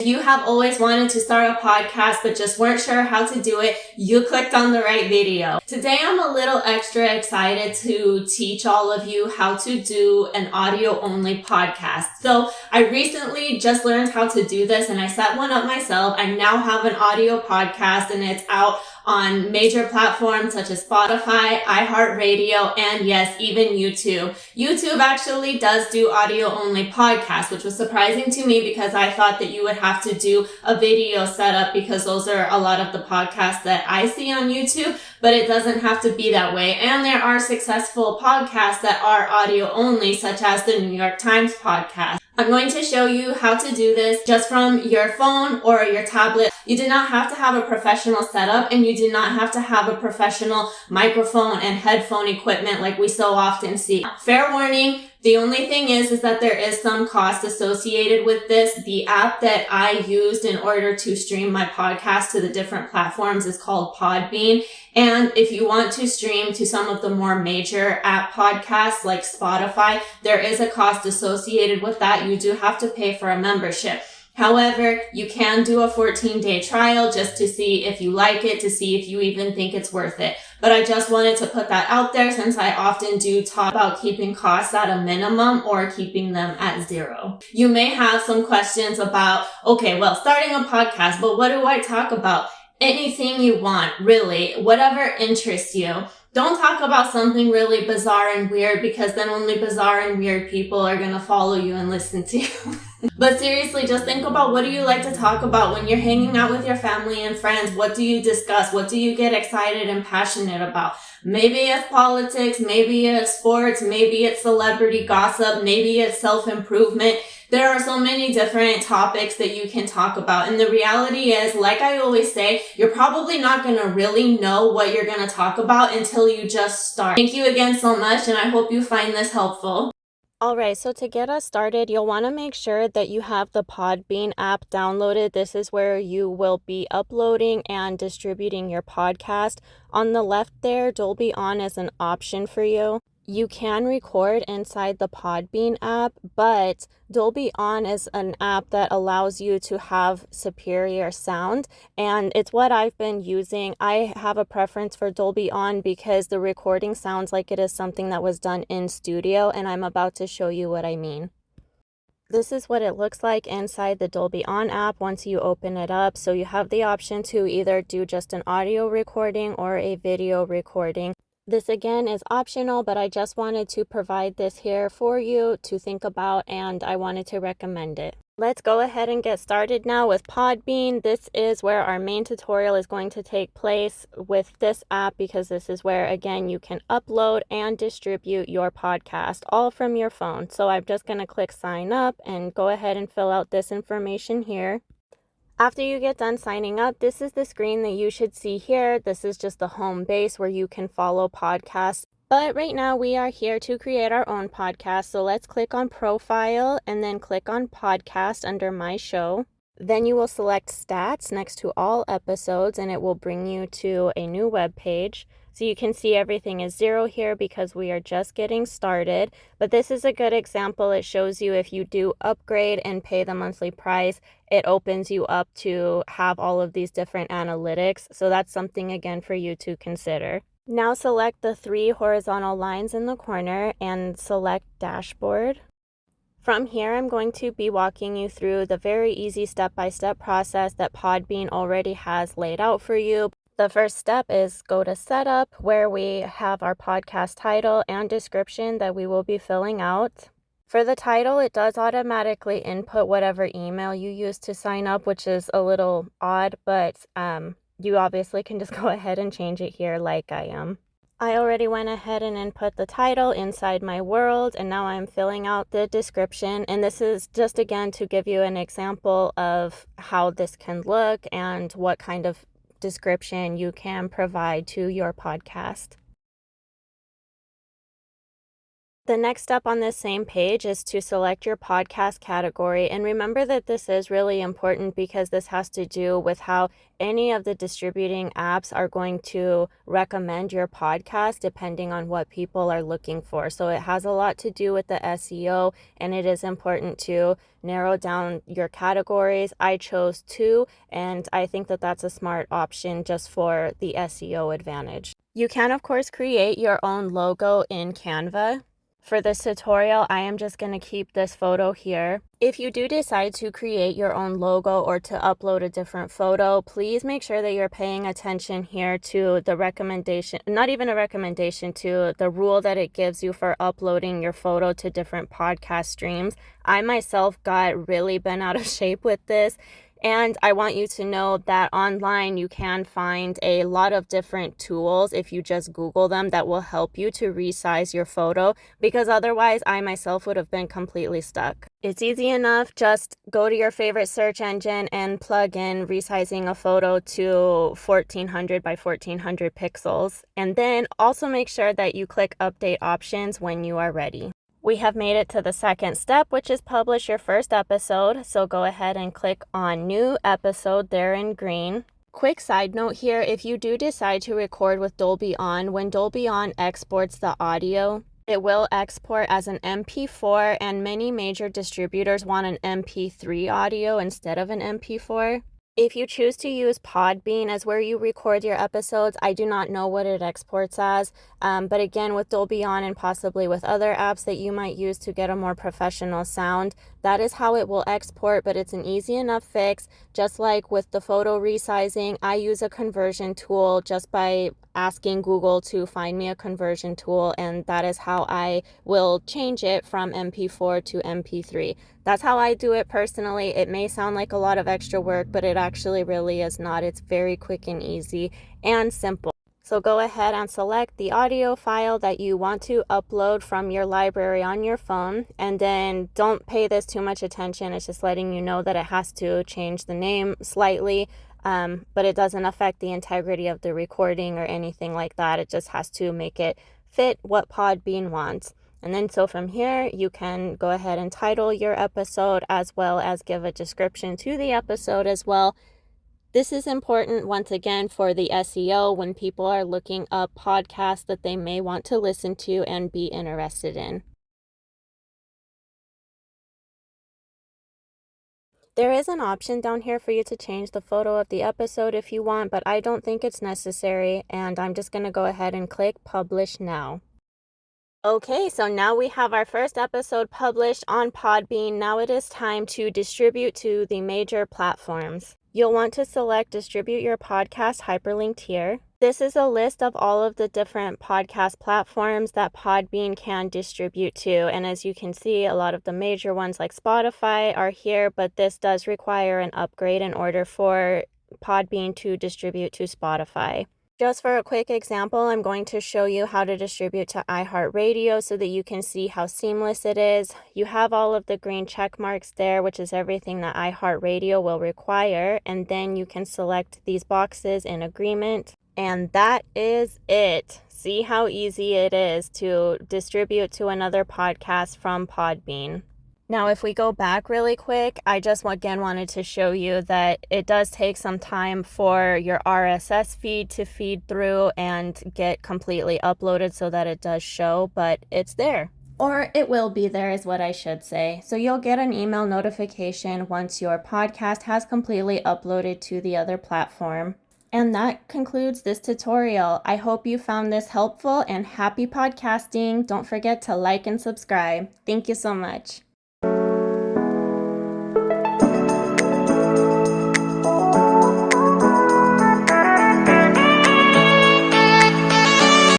If you have always wanted to start a podcast but just weren't sure how to do it, you clicked on the right video. Today I'm a little extra excited to teach all of you how to do an audio-only podcast. So I recently just learned how to do this and I set one up myself. I now have an audio podcast and it's out on major platforms such as Spotify, iHeartRadio, and yes, even YouTube. YouTube actually does do audio-only podcasts, which was surprising to me because I thought that you would have to do a video setup because those are a lot of the podcasts that I see on YouTube, but it doesn't have to be that way. And there are successful podcasts that are audio-only, such as the New York Times podcast. I'm going to show you how to do this just from your phone or your tablet. You do not have to have a professional setup and you do not have to have a professional microphone and headphone equipment like we so often see. Fair warning, the only thing is that there is some cost associated with this. The app that I used in order to stream my podcast to the different platforms is called Podbean. And if you want to stream to some of the more major app podcasts like Spotify, there is a cost associated with that. You do have to pay for a membership. However, you can do a 14-day trial just to see if you like it, to see if you even think it's worth it. But I just wanted to put that out there since I often do talk about keeping costs at a minimum or keeping them at zero. You may have some questions about, okay, well, starting a podcast, but what do I talk about? Anything you want, really, whatever interests you. Don't talk about something really bizarre and weird because then only bizarre and weird people are going to follow you and listen to you. But seriously, just think about what do you like to talk about when you're hanging out with your family and friends? What do you discuss? What do you get excited and passionate about? Maybe it's politics, maybe it's sports, maybe it's celebrity gossip, maybe it's self-improvement. There are so many different topics that you can talk about. And the reality is, like I always say, you're probably not going to really know what you're going to talk about until you just start. Thank you again so much, and I hope you find this helpful. Alright, so to get us started, you'll want to make sure that you have the Podbean app downloaded. This is where you will be uploading and distributing your podcast. On the left there, Dolby On is an option for you. You can record inside the Podbean app, but Dolby On is an app that allows you to have superior sound, and it's what I've been using. I have a preference for Dolby On because the recording sounds like it is something that was done in studio, and I'm about to show you what I mean. This is what it looks like inside the Dolby On app once you open it up. So you have the option to either do just an audio recording or a video recording. This again is optional, but I just wanted to provide this here for you to think about, and I wanted to recommend it. Let's go ahead and get started now with Podbean. This is where our main tutorial is going to take place with this app because this is where, again, you can upload and distribute your podcast all from your phone. So I'm just going to click sign up and go ahead and fill out this information here. After you get done signing up, this is the screen that you should see here. This is just the home base where you can follow podcasts. But right now we are here to create our own podcast. So let's click on profile and then click on podcast under my show. Then you will select stats next to all episodes and it will bring you to a new web page. So you can see everything is 0 here because we are just getting started. But this is a good example. It shows you if you do upgrade and pay the monthly price, it opens you up to have all of these different analytics. So that's something again for you to consider. Now select the 3 horizontal lines in the corner and select dashboard. From here, I'm going to be walking you through the very easy step-by-step process that Podbean already has laid out for you. The first step is go to setup, where we have our podcast title and description that we will be filling out. For the title, it does automatically input whatever email you use to sign up, which is a little odd, but you obviously can just go ahead and change it here like I am. I already went ahead and input the title inside my world, and now I'm filling out the description. And this is just again to give you an example of how this can look and what kind of description you can provide to your podcast. The next step on this same page is to select your podcast category. And remember that this is really important because this has to do with how any of the distributing apps are going to recommend your podcast depending on what people are looking for. So it has a lot to do with the SEO, and it is important to narrow down your categories. I chose 2, and I think that that's a smart option just for the SEO advantage. You can, of course, create your own logo in Canva. For this tutorial, I am just going to keep this photo here. If you do decide to create your own logo or to upload a different photo, please make sure that you're paying attention here to the recommendation, not even a recommendation, to the rule that it gives you for uploading your photo to different podcast streams. I myself got really bent out of shape with this. And I want you to know that online you can find a lot of different tools if you just Google them that will help you to resize your photo, because otherwise I myself would have been completely stuck. It's easy enough. Just go to your favorite search engine and plug in resizing a photo to 1400 by 1400 pixels. And then also make sure that you click update options when you are ready. We have made it to the second step, which is publish your first episode. So go ahead and click on new episode there in green. Quick side note here, if you do decide to record with Dolby On, when Dolby On exports the audio, it will export as an MP4, and many major distributors want an MP3 audio instead of an MP4. If you choose to use Podbean as where you record your episodes, I do not know what it exports as, but again, with Dolby On and possibly with other apps that you might use to get a more professional sound, that is how it will export, but it's an easy enough fix. Just like with the photo resizing, I use a conversion tool just by asking Google to find me a conversion tool, and that is how I will change it from MP4 to MP3. That's how I do it personally. It may sound like a lot of extra work, but it actually really is not. It's very quick and easy and simple. So go ahead and select the audio file that you want to upload from your library on your phone, and then don't pay this too much attention. It's just letting you know that it has to change the name slightly, but it doesn't affect the integrity of the recording or anything like that. It just has to make it fit what Podbean wants. And then so from here, you can go ahead and title your episode as well as give a description to the episode as well. This is important, once again, for the SEO when people are looking up podcasts that they may want to listen to and be interested in. There is an option down here for you to change the photo of the episode if you want, but I don't think it's necessary, and I'm just going to go ahead and click Publish Now. Okay, so now we have our first episode published on Podbean. Now it is time to distribute to the major platforms. You'll want to select Distribute Your Podcast hyperlinked here. This is a list of all of the different podcast platforms that Podbean can distribute to. And as you can see, a lot of the major ones like Spotify are here, but this does require an upgrade in order for Podbean to distribute to Spotify. Just for a quick example, I'm going to show you how to distribute to iHeartRadio so that you can see how seamless it is. You have all of the green check marks there, which is everything that iHeartRadio will require, and then you can select these boxes in agreement. And that is it. See how easy it is to distribute to another podcast from Podbean. Now, if we go back really quick, I just again wanted to show you that it does take some time for your RSS feed to feed through and get completely uploaded so that it does show, but it's there. Or it will be there is what I should say. So you'll get an email notification once your podcast has completely uploaded to the other platform. And that concludes this tutorial. I hope you found this helpful, and happy podcasting. Don't forget to like and subscribe. Thank you so much.